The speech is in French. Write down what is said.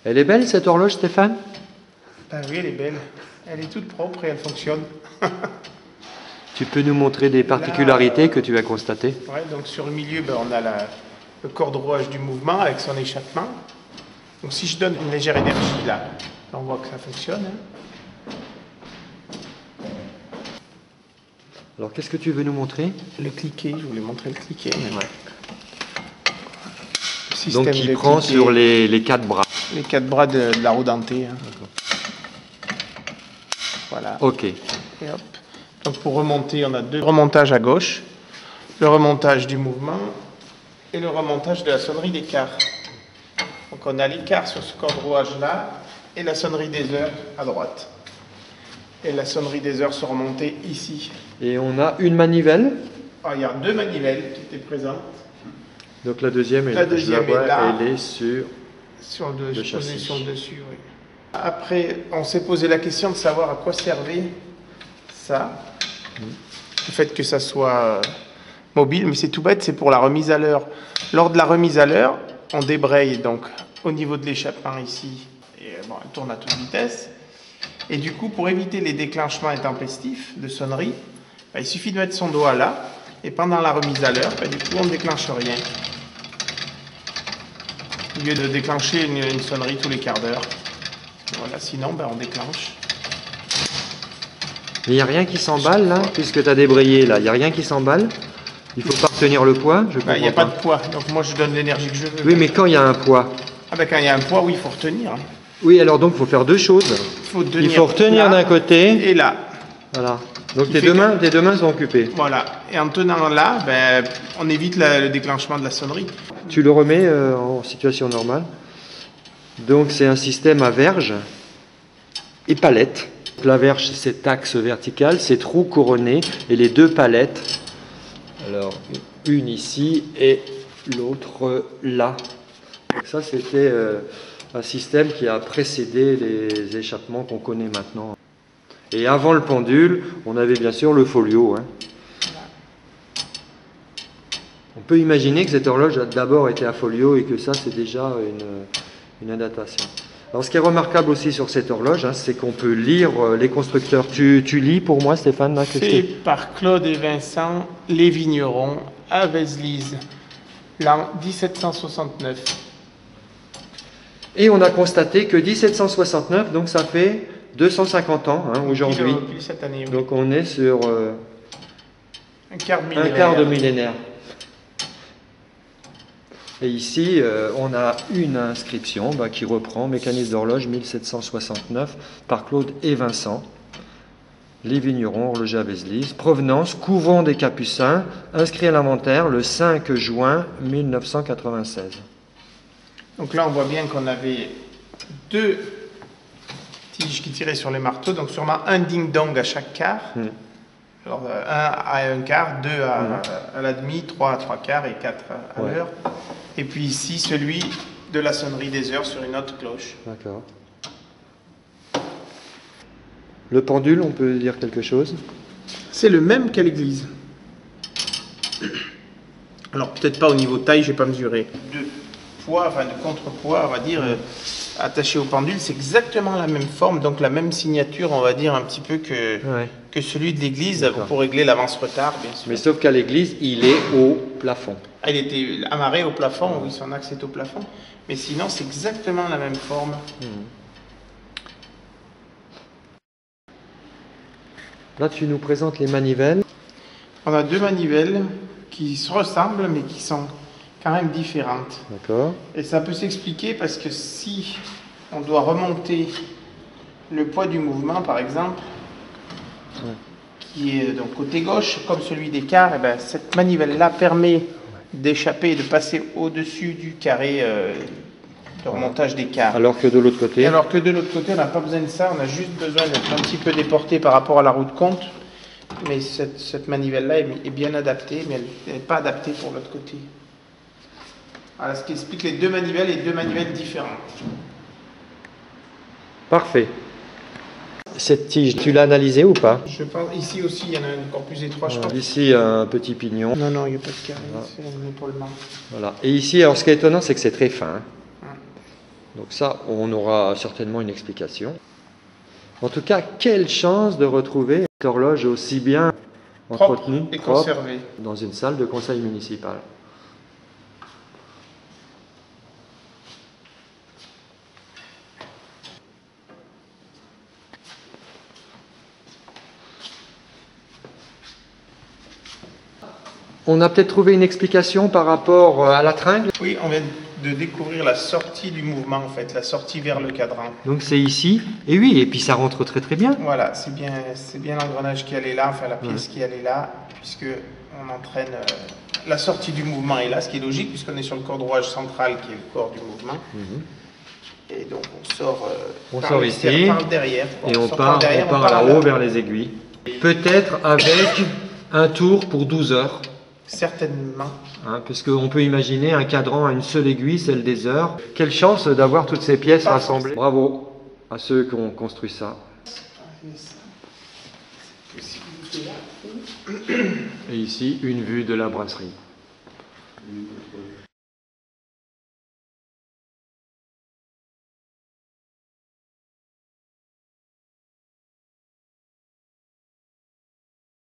Elle est belle cette horloge, Stéphane? Ben oui, elle est belle. Elle est toute propre et elle fonctionne. Tu peux nous montrer des particularités que tu as constatées? Ouais, donc sur le milieu, ben, on a le cordrouage du mouvement avec son échappement. Donc si je donne une légère énergie là, on voit que ça fonctionne. Hein. Alors qu'est-ce que tu veux nous montrer? Le cliquet, je voulais montrer le cliquet. Mais ouais. Donc il prend cliquet, sur les quatre bras. Les quatre bras de la roue dentée. Hein. Voilà. Ok. Et hop. Donc pour remonter, on a deux remontages à gauche. Le remontage du mouvement et le remontage de la sonnerie d'écart. Donc on a l'écart sur ce cordrouage là et la sonnerie des heures à droite. Et la sonnerie des heures se remontait ici. Et on a une manivelle. Ah, il y a deux manivelles qui étaient présentes. Donc la deuxième, la deuxième est là, elle est sur le châssis. sur le dessus. Oui. Après, on s'est posé la question de savoir à quoi servait ça. Le fait que ça soit mobile, mais c'est tout bête, c'est pour la remise à l'heure. Lors de la remise à l'heure, on débraye donc au niveau de l'échappement ici, et bon, elle tourne à toute vitesse. Et du coup, pour éviter les déclenchements intempestifs de sonnerie, bah, il suffit de mettre son doigt là, et pendant la remise à l'heure, bah, du coup, on ne déclenche rien. Au lieu de déclencher une sonnerie tous les quarts d'heure. Voilà, sinon, bah, on déclenche. Mais il n'y a rien qui s'emballe là, puisque tu as débrayé là, il n'y a rien qui s'emballe. Il faut pas retenir le poids. Il n'y a pas de poids, donc moi je donne l'énergie que je veux. Oui, mais quand il y a un poids. Ah ben quand il y a un poids, oui, il faut retenir. Oui, alors donc il faut faire deux choses. Il faut retenir d'un côté. Et là. Voilà. Donc tes deux mains sont occupées. Voilà. Et en tenant là, ben, on évite le déclenchement de la sonnerie. Tu le remets en situation normale. Donc c'est un système à verge et palette. La verge, c'est cet axe vertical, ces trous couronnés et les deux palettes. Alors, une ici et l'autre là. Donc ça, c'était un système qui a précédé les échappements qu'on connaît maintenant. Et avant le pendule, on avait bien sûr le folio. Hein. On peut imaginer que cette horloge a d'abord été à folio et que ça, c'est déjà une adaptation. Alors, ce qui est remarquable aussi sur cette horloge, hein, c'est qu'on peut lire les constructeurs. Tu lis pour moi, Stéphane? Fait par Claude et Vincent, les vignerons, à Vézelise, l'an 1769. Et on a constaté que 1769, donc ça fait 250 ans hein, aujourd'hui. Depuis cette année, oui. Donc on est sur un quart de millénaire. Et ici, on a une inscription qui reprend Mécanisme d'horloge 1769 par Claude et Vincent. Les vignerons, horloger à Vézelise. Provenance, couvent des Capucins, inscrit à l'inventaire le 5 juin 1996. Donc là, on voit bien qu'on avait deux tiges qui tiraient sur les marteaux, donc sûrement un ding-dong à chaque quart. Alors, 1 à 1 quart, 2 à la demi, 3 à 3 quarts et 4 à l'heure. Et puis ici, celui de la sonnerie des heures sur une autre cloche. D'accord. Le pendule, on peut dire quelque chose? C'est le même qu'à l'église. Alors, peut-être pas au niveau taille, je n'ai pas mesuré. De poids, enfin de contrepoids, on va dire, attaché au pendule, c'est exactement la même forme, donc la même signature, on va dire, un petit peu que celui de l'église, pour régler l'avance-retard, bien sûr. Mais sauf qu'à l'église, il est au plafond. Ah, il était amarré au plafond, oui, son axe est au plafond. Mais sinon, c'est exactement la même forme. Là, tu nous présentes les manivelles. On a deux manivelles qui se ressemblent, mais qui sont quand même différentes. D'accord. Et ça peut s'expliquer parce que si on doit remonter le poids du mouvement, par exemple, qui est donc côté gauche, comme celui des quarts, et ben, cette manivelle-là permet d'échapper et de passer au-dessus du carré de remontage des quarts. Alors que de l'autre côté on n'a pas besoin de ça, on a juste besoin d'être un petit peu déporté par rapport à la roue de compte. Mais cette manivelle-là est bien adaptée, mais elle n'est pas adaptée pour l'autre côté. Voilà ce qui explique les deux manivelles et deux manivelles différentes. Parfait. Cette tige, tu l'as analysée ou pas? Je pense, ici aussi, il y en a un encore plus étroit, je pense. Ici, un petit pignon. Non, il n'y a pas de carré, c'est un épaulement. Voilà. Et ici, alors ce qui est étonnant, c'est que c'est très fin. Donc ça, on aura certainement une explication. En tout cas, quelle chance de retrouver cette horloge aussi bien entretenue, et propre, conservé. dans une salle de conseil municipal. On a peut-être trouvé une explication par rapport à la tringle. Oui, on vient de découvrir la sortie du mouvement, en fait, la sortie vers le cadran. Donc c'est ici, et oui, et puis ça rentre très très bien. Voilà, c'est bien l'engrenage qui allait là, enfin la pièce qui allait là, puisque on entraîne la sortie du mouvement est là, ce qui est logique, puisqu'on est sur le cordrouage central qui est le corps du mouvement. Et donc on sort, ici, par derrière. Et on part là-haut vers les aiguilles. Peut-être avec un tour pour 12 heures. Certainement. Hein, parce qu'on peut imaginer un cadran à une seule aiguille, celle des heures. Quelle chance d'avoir toutes ces pièces rassemblées. Bravo à ceux qui ont construit ça. Et ici, une vue de la brasserie.